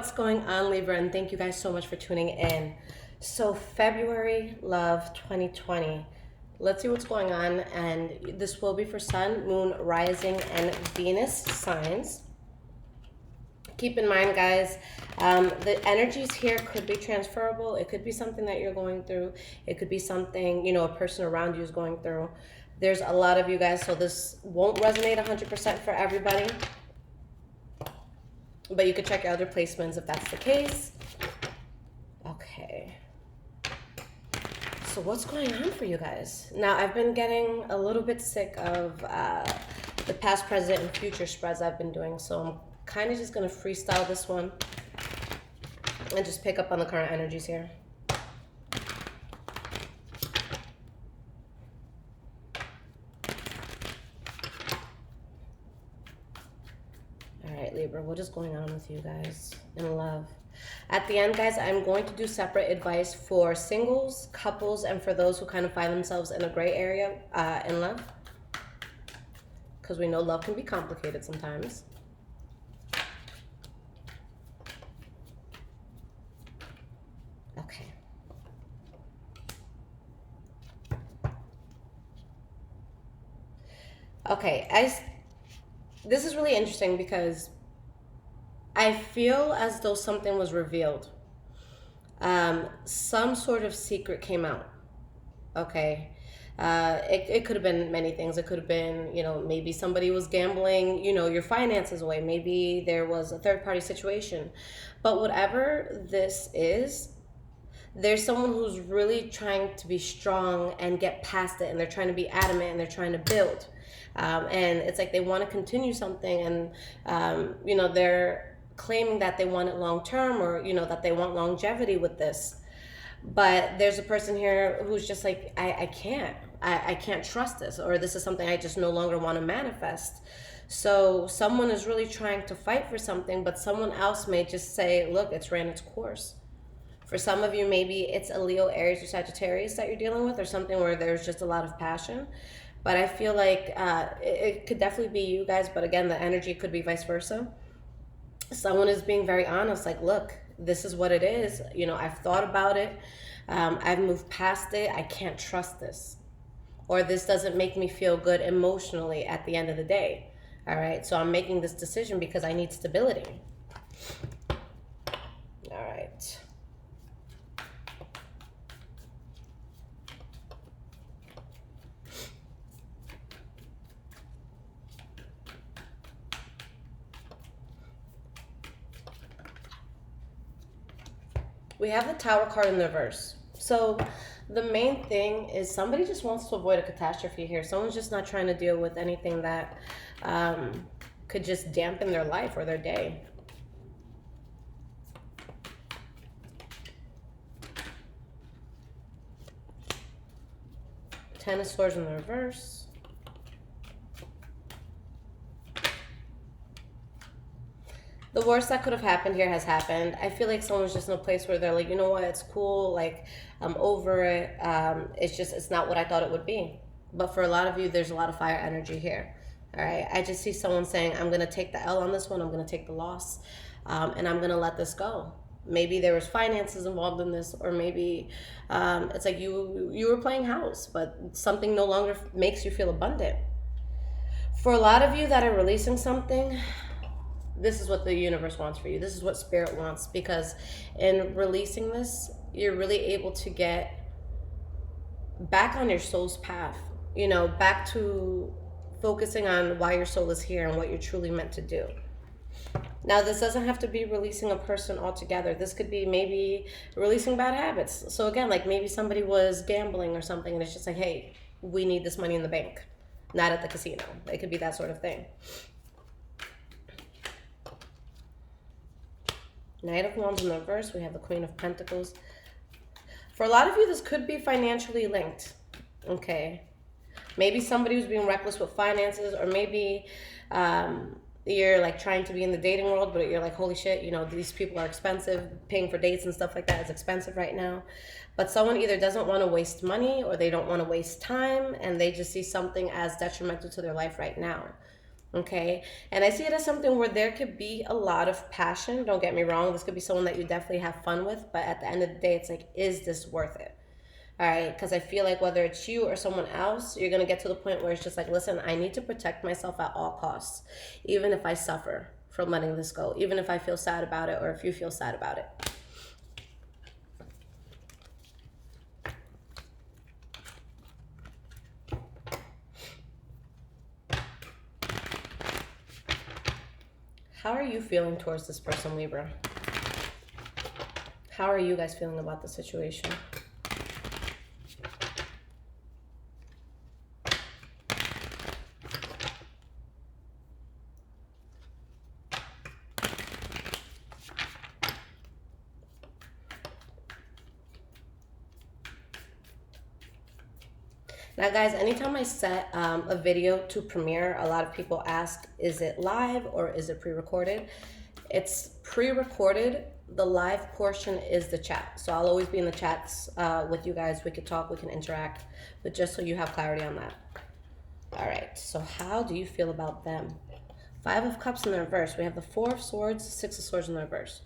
What's going on, Libra? And thank you guys so much for tuning in. So February, love 2020. Let's see what's going on. And this will be for Sun, Moon, Rising, and Venus signs. Keep in mind, guys, the energies here could be transferable. It could be something that you're going through. It could be something, a person around you is going through. There's a lot of you guys, so this won't resonate 100% for everybody. But you could check your other placements if that's the case. Okay. So what's going on for you guys? Now, I've been getting a little bit sick of the past, present, and future spreads I've been doing. So I'm kind of just going to freestyle this one and just pick up on the current energies here. Libra, what is going on with you guys in love? At the end, guys, I'm going to do separate advice for singles, couples, and for those who kind of find themselves in a gray area in love, because we know love can be complicated sometimes. Okay, this is really interesting because I feel as though something was revealed. Some sort of secret came out. Okay. It could have been many things. It could have been, maybe somebody was gambling, your finances away. Maybe there was a third party situation. But whatever this is, there's someone who's really trying to be strong and get past it. And they're trying to be adamant and they're trying to build. And it's like they want to continue something and, they're claiming that they want it long term or, that they want longevity with this. But there's a person here who's just like, I can't trust this, or this is something I just no longer want to manifest. So someone is really trying to fight for something, but someone else may just say, look, it's ran its course. For some of you, maybe it's a Leo, Aries, or Sagittarius that you're dealing with, or something where there's just a lot of passion. But I feel like it could definitely be you guys, but again, the energy could be vice versa. Someone is being very honest, like, look, this is what it is. I've thought about it. I've moved past it. I can't trust this. Or this doesn't make me feel good emotionally at the end of the day. All right, so I'm making this decision because I need stability. All right. We have the Tower card in the reverse. So the main thing is somebody just wants to avoid a catastrophe here. Someone's just not trying to deal with anything that could just dampen their life or their day. Ten of Swords in the reverse. The worst that could have happened here has happened. I feel like someone's just in a place where they're like, you know what, it's cool, like, I'm over it. It's not what I thought it would be. But for a lot of you, there's a lot of fire energy here. All right, I just see someone saying, I'm going to take the L on this one, I'm going to take the loss, and I'm going to let this go. Maybe there was finances involved in this, or maybe it's like you were playing house, but something no longer makes you feel abundant. For a lot of you that are releasing something, this is what the universe wants for you. This is what spirit wants, because in releasing this, you're really able to get back on your soul's path, back to focusing on why your soul is here and what you're truly meant to do. Now, this doesn't have to be releasing a person altogether. This could be maybe releasing bad habits. So again, like maybe somebody was gambling or something and it's just like, hey, we need this money in the bank, not at the casino. It could be that sort of thing. Knight of Wands in the reverse. We have the Queen of Pentacles. For a lot of you, this could be financially linked. Okay. Maybe somebody who's being reckless with finances, or maybe you're like trying to be in the dating world, but you're like, holy shit, these people are expensive. Paying for dates and stuff like that is expensive right now. But someone either doesn't want to waste money or they don't want to waste time, and they just see something as detrimental to their life right now. Okay. And I see it as something where there could be a lot of passion. Don't get me wrong. This could be someone that you definitely have fun with. But at the end of the day, it's like, is this worth it? All right. Because I feel like whether it's you or someone else, you're going to get to the point where it's just like, listen, I need to protect myself at all costs, even if I suffer from letting this go, even if I feel sad about it or if you feel sad about it. How are you feeling towards this person, Libra? How are you guys feeling about the situation? Now, guys, anytime I set a video to premiere, a lot of people ask, is it live or is it pre-recorded? It's pre-recorded. The live portion is the chat. So I'll always be in the chats with you guys. We could talk, we can interact, but just so you have clarity on that. All right, so how do you feel about them? 5 of Cups in the reverse. We have the 4 of Swords, 6 of Swords in the reverse.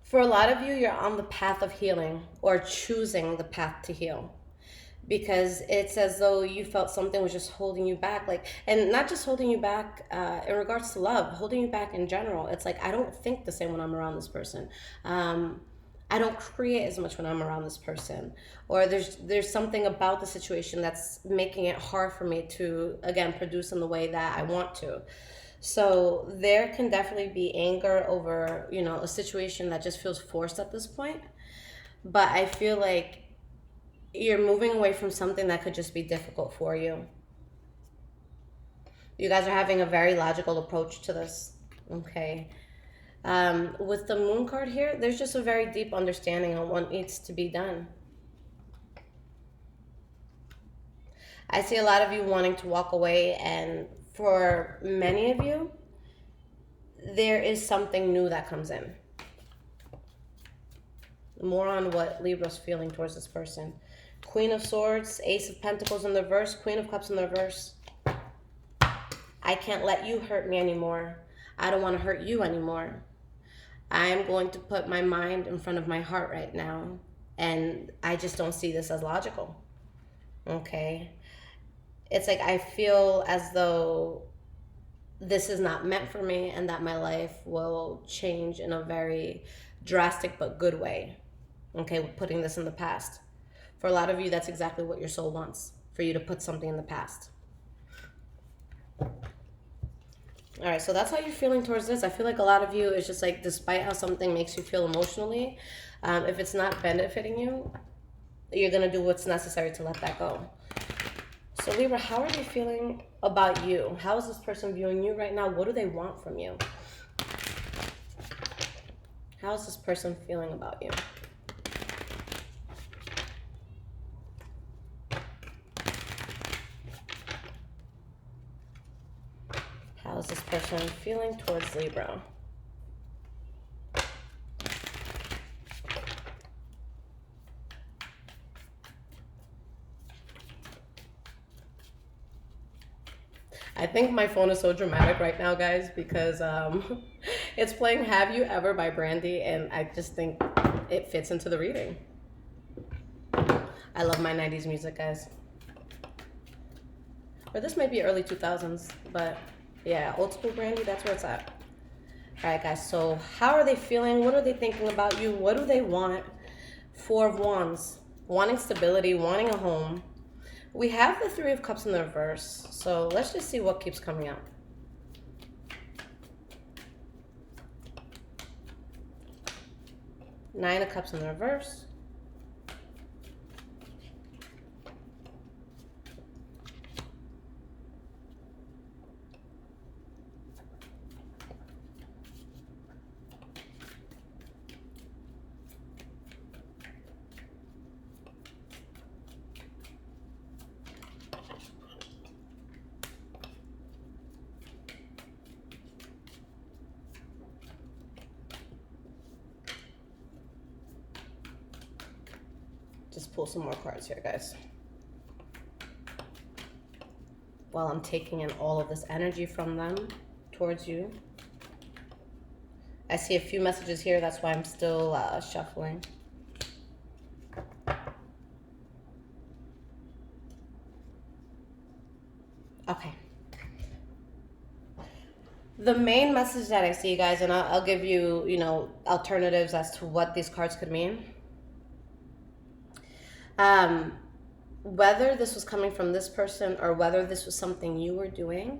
For a lot of you, you're on the path of healing or choosing the path to heal, because it's as though you felt something was just holding you back, like, and not just holding you back in regards to love, holding you back in general. It's like, I don't think the same when I'm around this person. I don't create as much when I'm around this person, or there's something about the situation that's making it hard for me to, again, produce in the way that I want to. So there can definitely be anger over, you know, a situation that just feels forced at this point. But I feel like you're moving away from something that could just be difficult for you. You guys are having a very logical approach to this, okay? With the Moon card here, there's just a very deep understanding on what needs to be done. I see a lot of you wanting to walk away, and for many of you, there is something new that comes in. More on what Libra's feeling towards this person. Queen of Swords, Ace of Pentacles in the reverse, Queen of Cups in the reverse. I can't let you hurt me anymore. I don't want to hurt you anymore. I am going to put my mind in front of my heart right now, and I just don't see this as logical. Okay? It's like I feel as though this is not meant for me, and that my life will change in a very drastic but good way. Okay, putting this in the past. For a lot of you, that's exactly what your soul wants, for you to put something in the past. All right, so that's how you're feeling towards this. I feel like a lot of you is just like, despite how something makes you feel emotionally, if it's not benefiting you, you're going to do what's necessary to let that go. So Libra, how are they feeling about you? How is this person viewing you right now? What do they want from you? How is this person feeling about you? How is this person feeling towards Libra? I think my phone is so dramatic right now, guys, because it's playing Have You Ever by Brandy, and I just think it fits into the reading. I love my 90s music, guys. Or this might be early 2000s, but yeah, old school Brandy, that's where it's at. All right, guys, so how are they feeling? What are they thinking about you? What do they want? 4 of Wands, wanting stability, wanting a home. We have the 3 of Cups in the reverse, so let's just see what keeps coming out. Nine of Cups in the reverse. just pull some more cards here, guys. While I'm taking in all of this energy from them towards you. I see a few messages here. That's why I'm still shuffling. Okay. The main message that I see, guys, and I'll give you, you know, alternatives as to what these cards could mean. Whether this was coming from this person or whether this was something you were doing,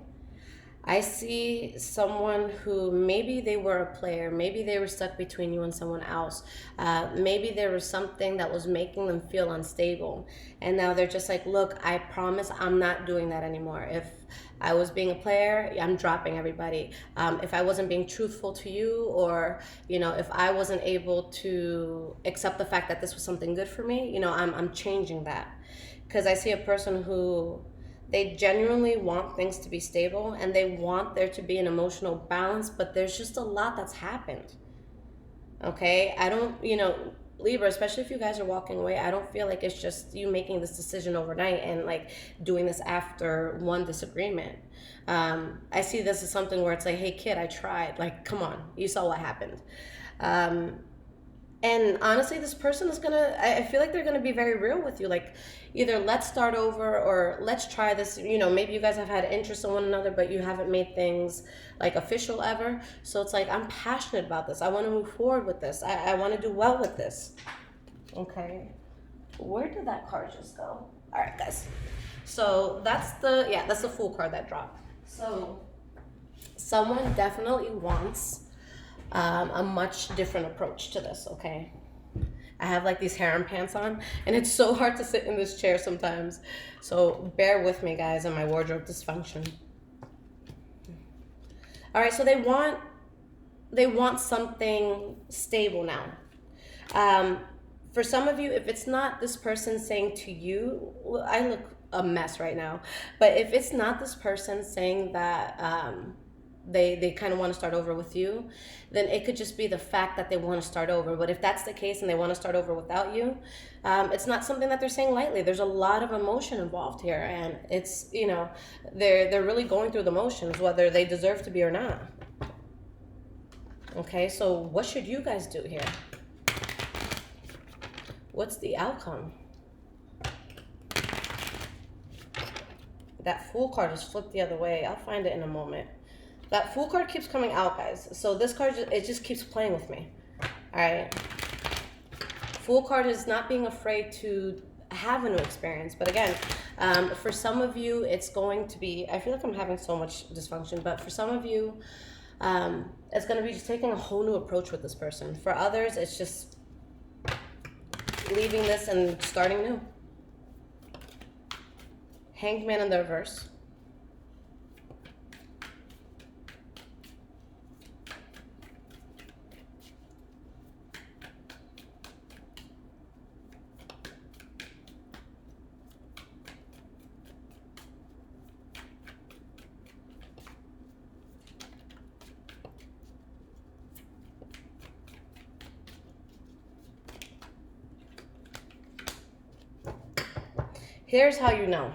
I see someone who maybe they were a player, maybe they were stuck between you and someone else, maybe there was something that was making them feel unstable, and now they're just like, look, I promise I'm not doing that anymore. If I was being a player, I'm dropping everybody. If I wasn't being truthful to you, or, you know, if I wasn't able to accept the fact that this was something good for me, you know, I'm changing that. Because I see a person who, they genuinely want things to be stable and they want there to be an emotional balance, but there's just a lot that's happened. Okay? I don't, you know, Libra, especially if you guys are walking away, I don't feel like it's just you making this decision overnight and like doing this after one disagreement. I see this as something where it's like, hey kid, I tried. Like, come on, you saw what happened. And honestly, this person is gonna, I feel like they're gonna be very real with you. Like, either let's start over or let's try this. You know, maybe you guys have had interest in one another, but you haven't made things like official ever. So it's like, I'm passionate about this. I want to move forward with this. I want to do well with this. Okay. Where did that card just go? All right, guys. So that's the Fool card that dropped. So someone definitely wants a much different approach to this, okay? I have like these harem pants on, and it's so hard to sit in this chair sometimes. So bear with me, guys, and my wardrobe dysfunction. All right, so they want something stable now. For some of you, if it's not this person saying to you, well, I look a mess right now, but if it's not this person saying that they kind of want to start over with you, then it could just be the fact that they want to start over. But if that's the case and they want to start over without you, it's not something that they're saying lightly. There's a lot of emotion involved here, and it's, you know, they're really going through the motions, whether they deserve to be or not. Okay, so what should you guys do here? What's the outcome? That Fool card is flipped the other way. I'll find it in a moment. That Fool card keeps coming out, guys. So this card, it just keeps playing with me. All right. Fool card is not being afraid to have a new experience. But again, for some of you, it's going to be, I feel like I'm having so much dysfunction, but for some of you, it's going to be just taking a whole new approach with this person. For others, it's just leaving this and starting new. Hanged Man in the reverse. Here's how you know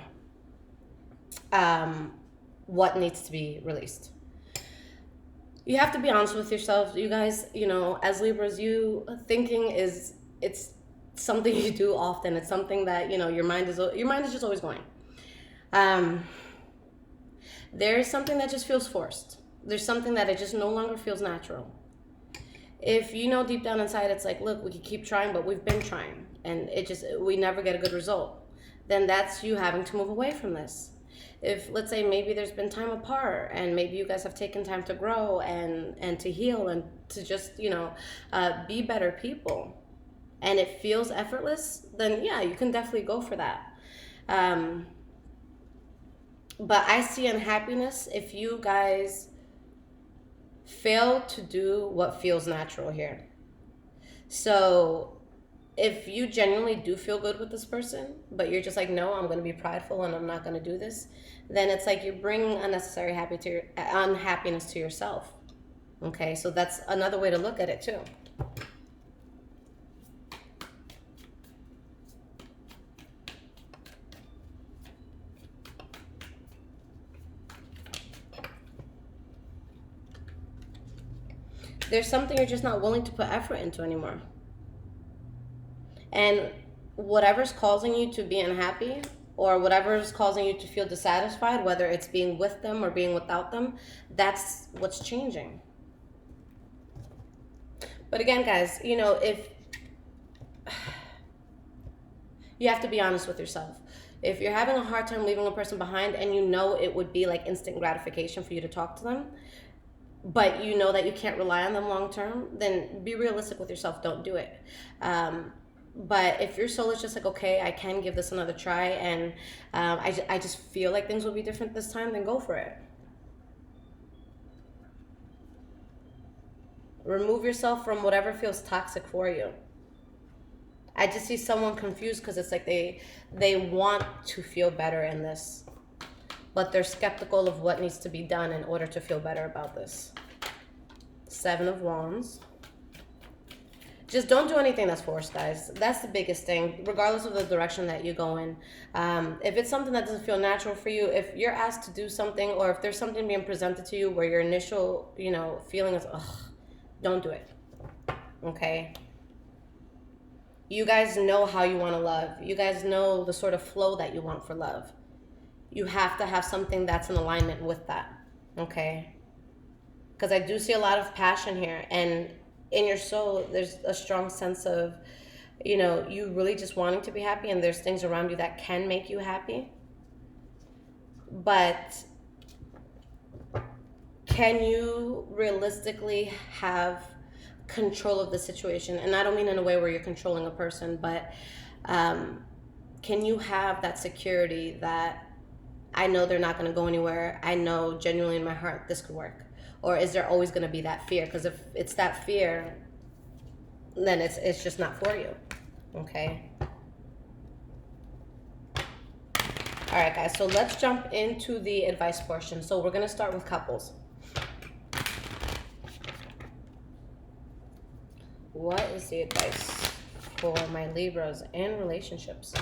what needs to be released. You have to be honest with yourself. You guys, you know, as Libras, thinking it's something you do often. It's something that, you know, your mind is just always going. There's something that just feels forced. There's something that it just no longer feels natural. If you know deep down inside, it's like, look, we can keep trying, but we've been trying, and we never get a good result. Then that's you having to move away from this. If, let's say, maybe there's been time apart and maybe you guys have taken time to grow and to heal and to just, you know, be better people, and it feels effortless, then yeah, you can definitely go for that. But I see unhappiness if you guys fail to do what feels natural here. So if you genuinely do feel good with this person, but you're just like, no, I'm going to be prideful and I'm not going to do this, then it's like you're bringing unnecessary unhappiness to yourself. Okay, so that's another way to look at it too. there's something you're just not willing to put effort into anymore. And whatever's causing you to be unhappy, or whatever's causing you to feel dissatisfied, whether it's being with them or being without them, that's what's changing. But again, guys, you know, if you have to be honest with yourself. If you're having a hard time leaving a person behind and you know it would be like instant gratification for you to talk to them, but you know that you can't rely on them long term, then be realistic with yourself. Don't do it. But if your soul is just like, okay, I can give this another try, and I just feel like things will be different this time, then go for it. Remove yourself from whatever feels toxic for you. I just see someone confused because it's like they want to feel better in this, but they're skeptical of what needs to be done in order to feel better about this. 7 of Wands. Just don't do anything that's forced, guys. That's the biggest thing, regardless of the direction that you go in. If it's something that doesn't feel natural for you, if you're asked to do something, or if there's something being presented to you where your initial, you know, feeling is, ugh, don't do it. Okay? You guys know how you want to love. You guys know the sort of flow that you want for love. You have to have something that's in alignment with that. Okay? Because I do see a lot of passion here, and in your soul, there's a strong sense of, you know, you really just wanting to be happy, and there's things around you that can make you happy. But can you realistically have control of the situation? And I don't mean in a way where you're controlling a person, but can you have that security that I know they're not going to go anywhere, I know genuinely in my heart this could work? Or is there always going to be that fear? Because if it's that fear, then it's just not for you. Okay? All right, guys. So let's jump into the advice portion. So we're going to start with couples. What is the advice for my Libras in relationships?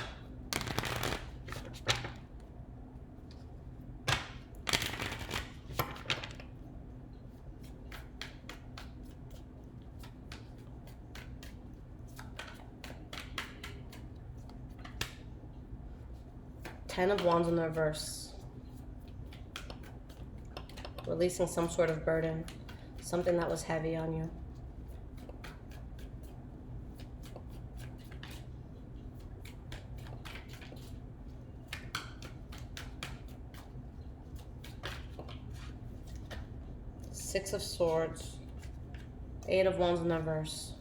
Ten of Wands in the reverse. Releasing some sort of burden. Something that was heavy on you. Six of Swords. 8 of Wands in the reverse.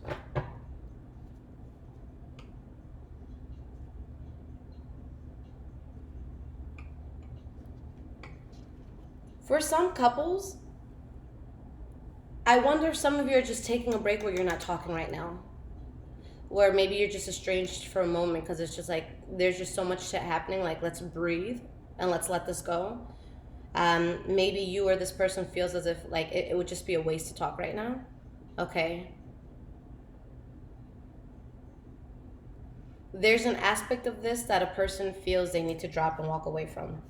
For some couples, I wonder if some of you are just taking a break where you're not talking right now. Where maybe you're just estranged for a moment because it's just like, there's just so much shit happening. Like, let's breathe and let's let this go. Maybe you or this person feels as if like it would just be a waste to talk right now. Okay. There's an aspect of this that a person feels they need to drop and walk away from.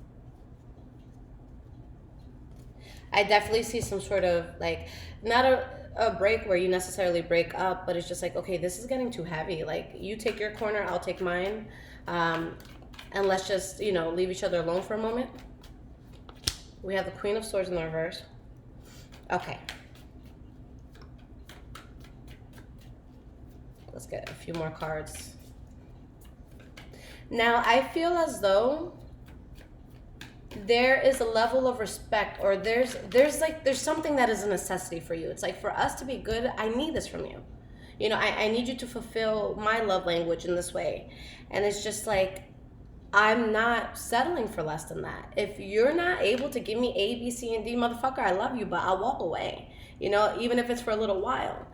I definitely see some sort of like, not a break where you necessarily break up, but it's just like, okay, this is getting too heavy. Like, you take your corner, I'll take mine. And let's just, you know, leave each other alone for a moment. We have the Queen of Swords in the reverse. Okay. Let's get a few more cards. Now, I feel as though there is a level of respect, or there's something that is a necessity for you. It's like, for us to be good, I need this from you. You know, I need you to fulfill my love language in this way. And it's just like, I'm not settling for less than that. If you're not able to give me A, B, C, and D, motherfucker, I love you, but I'll walk away. You know, even if it's for a little while.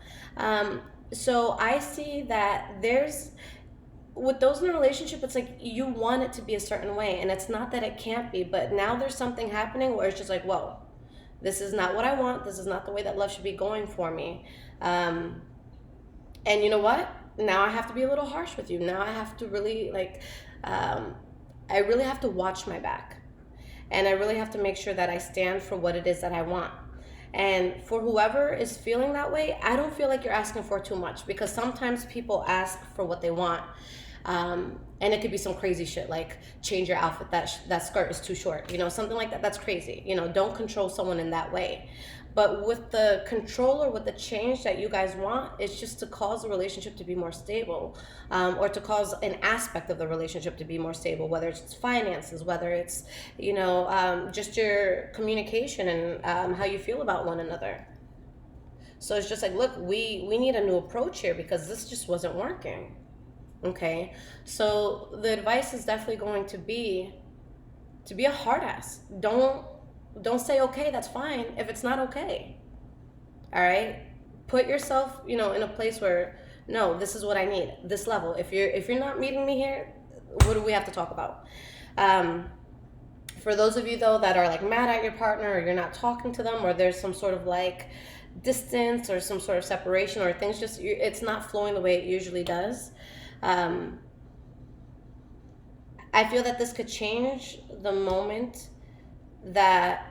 So I see that with those in a relationship, it's like you want it to be a certain way, and it's not that it can't be, but now there's something happening where it's just like, whoa, this is not what I want. This is not the way that love should be going for me. And you know what? Now I have to be a little harsh with you. Now I have to really I really have to watch my back, and I really have to make sure that I stand for what it is that I want. And for whoever is feeling that way, I don't feel like you're asking for too much, because sometimes people ask for what they want. And it could be some crazy shit like change your outfit, that skirt is too short, something like that. That's crazy. Don't control someone in that way. But with the control or with the change that you guys want, it's just to cause the relationship to be more stable, or to cause an aspect of the relationship to be more stable, whether it's finances, whether it's, just your communication and how you feel about one another. So it's just like, look, we need a new approach here because this just wasn't working. Okay, so the advice is definitely going to be a hard ass. Don't say okay, that's fine, if it's not okay. All right, put yourself in a place where, no, this is what I need, this level. If you're not meeting me here, what do we have to talk about? For those of you though that are like mad at your partner, or you're not talking to them, or there's some sort of like distance or some sort of separation, or things just, it's not flowing the way it usually does, I feel that this could change the moment that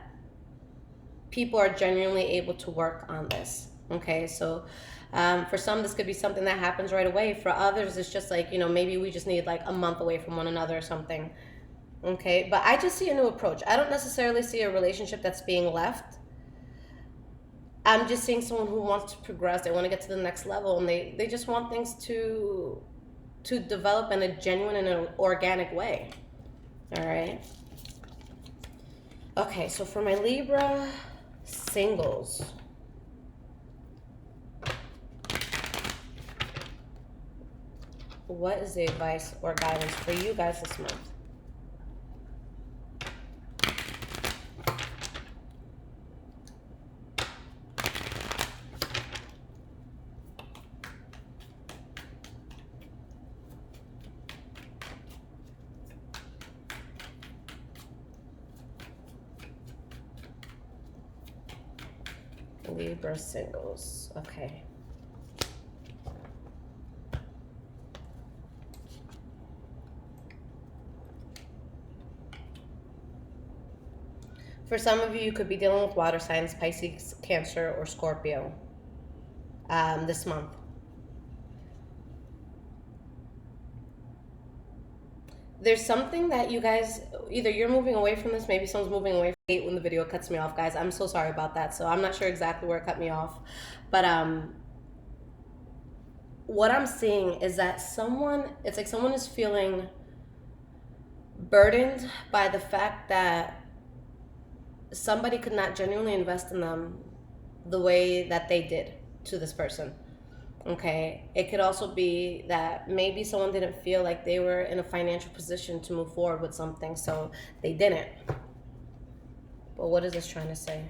people are genuinely able to work on this. Okay, so for some, this could be something that happens right away. For others, it's just like, maybe we just need like a month away from one another or something. Okay, but I just see a new approach. I don't necessarily see a relationship that's being left. I'm just seeing someone who wants to progress. They want to get to the next level, and they just want things to develop in a genuine and an organic way. All right. Okay, so for my Libra singles, what is the advice or guidance for you guys this month? Libra singles. Okay. For some of you, you could be dealing with water signs, Pisces, Cancer, or Scorpio this month. There's something that you guys, either you're moving away from this, maybe someone's moving away from it. When the video cuts me off, guys, I'm so sorry about that. So I'm not sure exactly where it cut me off. But what I'm seeing is that it's like someone is feeling burdened by the fact that somebody could not genuinely invest in them the way that they did to this person. Okay, it could also be that maybe someone didn't feel like they were in a financial position to move forward with something, so they didn't. But what is this trying to say?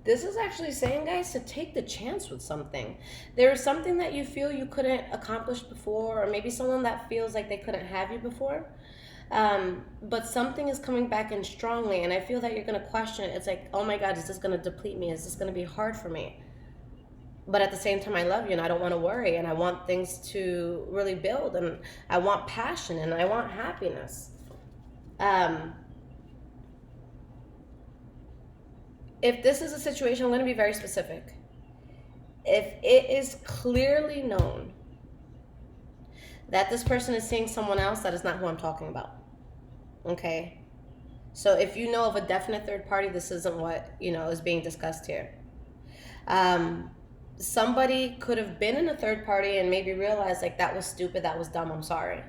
This is actually saying, guys, to take the chance with something. There is something that you feel you couldn't accomplish before, or maybe someone that feels like they couldn't have you before. But something is coming back in strongly, and I feel that you're going to question it. It's like, oh my God, is this going to deplete me? Is this going to be hard for me? But at the same time, I love you, and I don't want to worry, and I want things to really build, and I want passion, and I want happiness. If this is a situation, I'm going to be very specific. If it is clearly known that this person is seeing someone else, that is not who I'm talking about. Okay? So if you know of a definite third party, this isn't what, is being discussed here. Somebody could have been in a third party and maybe realized, like, that was stupid, that was dumb, I'm sorry.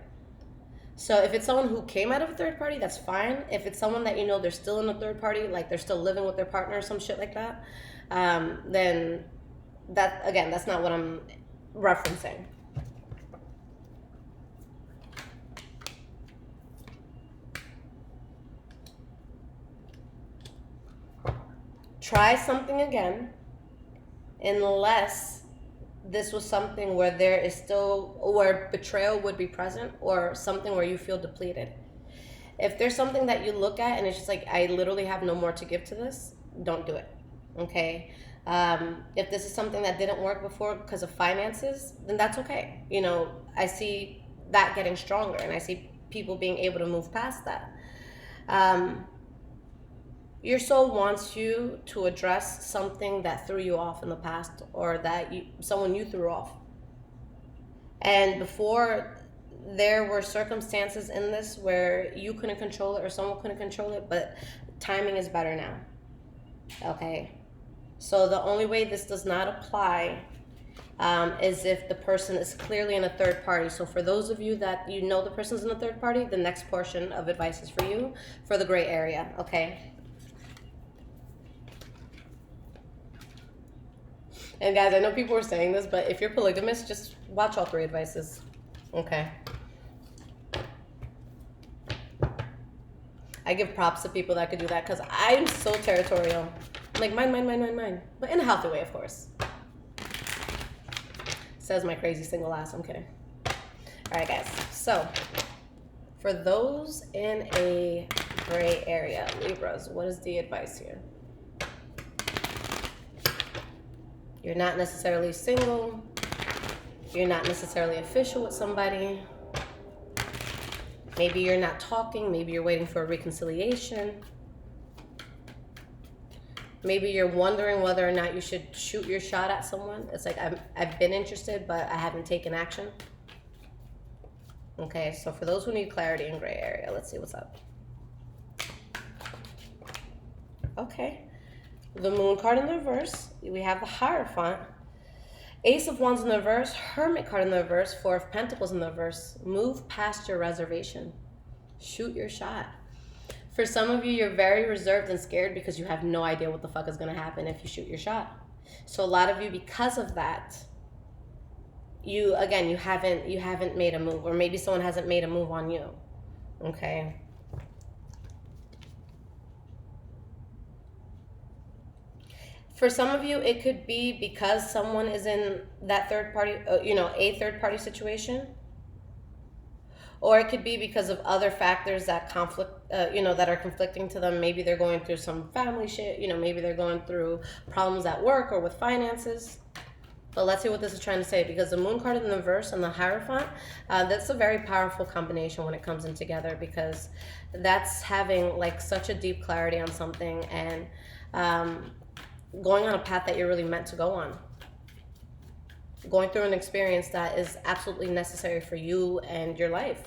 So if it's someone who came out of a third party, that's fine. If it's someone that they're still in a third party, like they're still living with their partner or some shit like that, then that's not what I'm referencing. Try something again, unless this was something where where betrayal would be present, or something where you feel depleted. If there's something that you look at and it's just like, I literally have no more to give to this, don't do it. Okay. If this is something that didn't work before because of finances, then that's okay. You know, I see that getting stronger, and I see people being able to move past that. Your soul wants you to address something that threw you off in the past, or that someone you threw off. And before, there were circumstances in this where you couldn't control it or someone couldn't control it, but timing is better now. Okay. So the only way this does not apply is if the person is clearly in a third party. So for those of you that you know the person's in a third party, the next portion of advice is for you, for the gray area. Okay. And guys, I know people were saying this, but if you're polygamous, just watch all three advices. Okay. I give props to people that could do that, because I'm so territorial. I'm like, mine. But in a healthy way, of course. Says my crazy single ass. I'm kidding. All right, guys. So, for those in a gray area, Libras, what is the advice here? You're not necessarily single. You're not necessarily official with somebody. Maybe you're not talking. Maybe you're waiting for a reconciliation. Maybe you're wondering whether or not you should shoot your shot at someone. It's like, I've been interested, but I haven't taken action. Okay, so for those who need clarity in gray area, let's see what's up. Okay. The Moon card in the reverse. We have the Hierophant. Ace of Wands in the reverse. Hermit card in the reverse. Four of Pentacles in the reverse. Move past your reservation. Shoot your shot. For some of you, you're very reserved and scared because you have no idea what the fuck is going to happen if you shoot your shot. So a lot of you, because of that, you haven't made a move, or maybe someone hasn't made a move on you. Okay. For some of you, it could be because someone is in that third party, a third party situation. Or it could be because of other factors that that are conflicting to them. Maybe they're going through some family shit. Maybe they're going through problems at work or with finances. But let's see what this is trying to say, because the Moon card in the reverse and the Hierophant, that's a very powerful combination when it comes in together, because that's having like such a deep clarity on something and going on a path that you're really meant to go on. Going through an experience that is absolutely necessary for you and your life.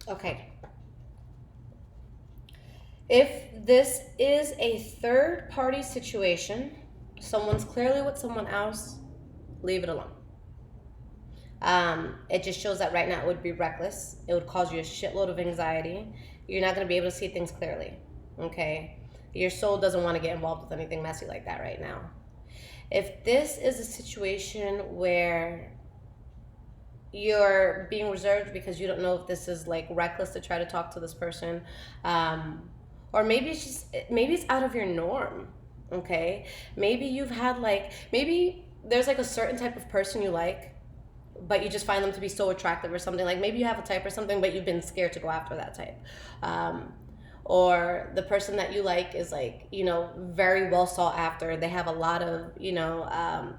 Okay. If this is a third party situation, someone's clearly with someone else, leave it alone. It just shows that right now it would be reckless. It would cause you a shitload of anxiety. You're not going to be able to see things clearly. Okay? Your soul doesn't want to get involved with anything messy like that right now. If this is a situation where you're being reserved because you don't know if this is like reckless to try to talk to this person, or maybe it's out of your norm. Okay, maybe you've had maybe there's like a certain type of person you like, but you just find them to be so attractive or something. Like maybe you have a type or something, but you've been scared to go after that type. Or the person that you like is very well sought after. They have a lot of,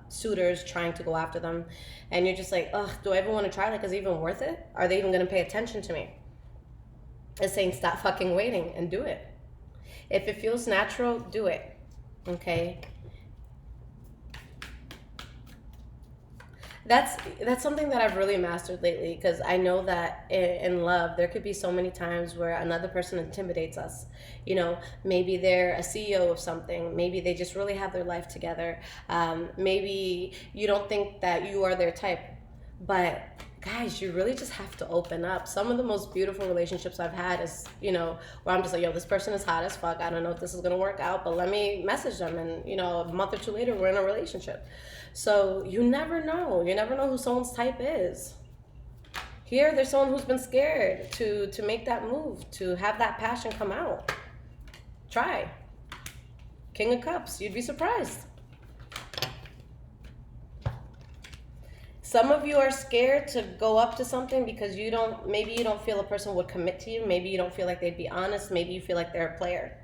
suitors trying to go after them. And you're just like, ugh, do I ever want to try? Is it even worth it? Are they even going to pay attention to me? It's saying stop fucking waiting and do it. If it feels natural, do it. Okay? That's something that I've really mastered lately, because I know that in love there could be so many times where another person intimidates us. Maybe they're a CEO of something. Maybe they just really have their life together. Maybe you don't think that you are their type, but guys, you really just have to open up. Some of the most beautiful relationships I've had is, you know, where I'm just like, yo, this person is hot as fuck. I don't know if this is going to work out, but let me message them. And, you know, a month or two later, we're in a relationship. So you never know. You never know who someone's type is. Here, there's someone who's been scared to make that move, to have that passion come out. Try. King of Cups. You'd be surprised. Some of you are scared to go up to something because maybe you don't feel a person would commit to you. Maybe you don't feel like they'd be honest. Maybe you feel like they're a player.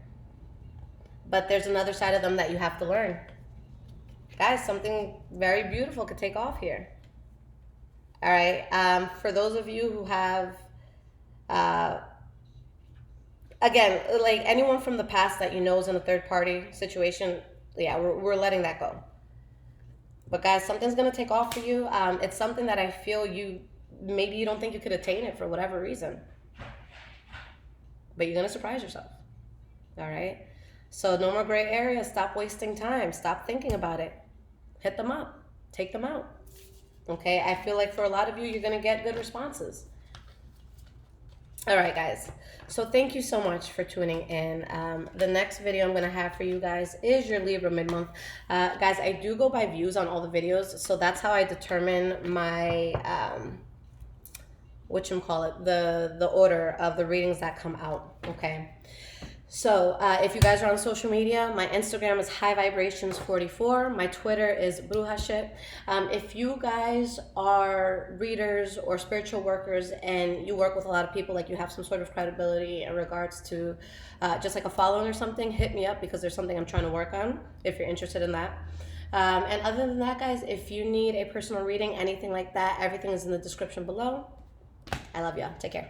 But there's another side of them that you have to learn. Guys, something very beautiful could take off here. All right. For those of you who have, again, like anyone from the past that you know is in a third party situation, yeah, we're letting that go. But guys, something's going to take off for you. It's something that I feel maybe you don't think you could attain it for whatever reason. But you're going to surprise yourself. All right? So no more gray areas. Stop wasting time. Stop thinking about it. Hit them up. Take them out. Okay? I feel like for a lot of you, you're going to get good responses. All right, guys. So thank you so much for tuning in. The next video I'm going to have for you guys is your Libra mid-month. Guys, I do go by views on all the videos, so that's how I determine my, the order of the readings that come out, okay? So if you guys are on social media, my Instagram is highvibrations44. My Twitter is bruhashit. If you guys are readers or spiritual workers and you work with a lot of people, like you have some sort of credibility in regards to just like a following or something, hit me up because there's something I'm trying to work on if you're interested in that. And other than that, guys, if you need a personal reading, anything like that, everything is in the description below. I love y'all. Take care.